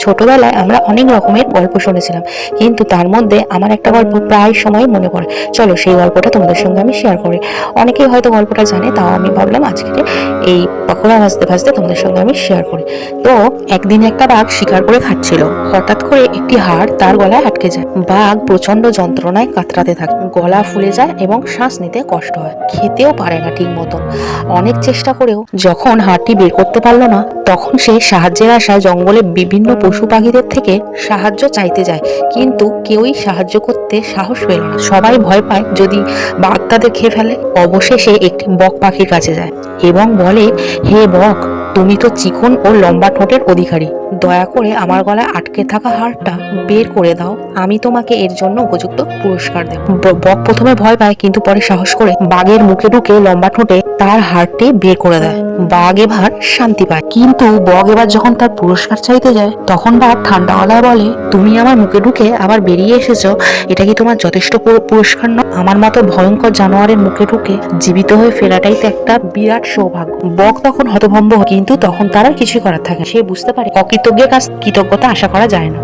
ছোটবেলায় আমরা অনেক রকমের গল্প শুনেছিলাম, কিন্তু তার মধ্যে আমার একটা গল্প প্রায় সময় মনে পড়ে। চলো সেই গল্পটা তোমাদের সঙ্গে আমি শেয়ার করি। অনেকেই হয়তো গল্পটা জানে, তাও আমি ভাবলাম আজকে এই পকোড়া ভাজতে ভাজতে তোমাদের সঙ্গে আমি শেয়ার করি। তো একদিন একটা বাঘ শিকার করে খাচ্ছিল। হঠাৎ করে একটি হাড় তার গলায় আটকে যায়। বাঘ প্রচন্ড যন্ত্রণায় কাতরাতে থাকে, গলা ফুলে যায় এবং শ্বাস নিতে কষ্ট হয়, খেতেও পারে না ঠিক মতন। অনেক চেষ্টা করেও যখন হাড়টি বের করতে পারলো না, তখন সে সাহায্যের আশায় জঙ্গলে বিভিন্ন পশু পাখিদের থেকে সাহায্য চাইতে যায়, কিন্তু কেউই সাহায্য করতে সাহস পেল না। সবাই ভয় পায় যদি বাঘ তাদের খেয়ে ফেলে। অবশেষে একটি বক পাখির কাছে যায় এবং বলে, হে বক, তুমি তো চিকন ও লম্বা ঠোঁটের অধিকারী, দয়া করে আমার গলায় আটকে থাকা হাড়টা বের করে দাও, আমি তোমাকে এর জন্য উপযুক্ত পুরস্কার দেব। বক প্রথমে ভয় পায়, কিন্তু পরে সাহস করে বাঘের মুখে ঢুকে লম্বা ঠোঁটে তার হাড়টি বের করে দেয়। বাঘ এবার শান্তি পায়। কিন্তু বক এবার যখন তার পুরস্কার চাইতে যায়, তখন বাঘ ঠান্ডা গলায় বলে, তুমি আমার মুখে ঢুকে আবার বেরিয়ে এসেছো, এটা কি তোমার যথেষ্ট পুরস্কার নয়? আমার মতো ভয়ঙ্কর জানোয়ারের মুখে ঢুকে জীবিত হয়ে ফেরাটাই তো একটা বিরাট সৌভাগ্য। বক তখন হতভম্ব, কিন্তু তখন তার আর কিছু করার থাকে না। সে বুঝতে পারে অকৃতজ্ঞের কাছ কৃতজ্ঞতা আশা করা যায় না।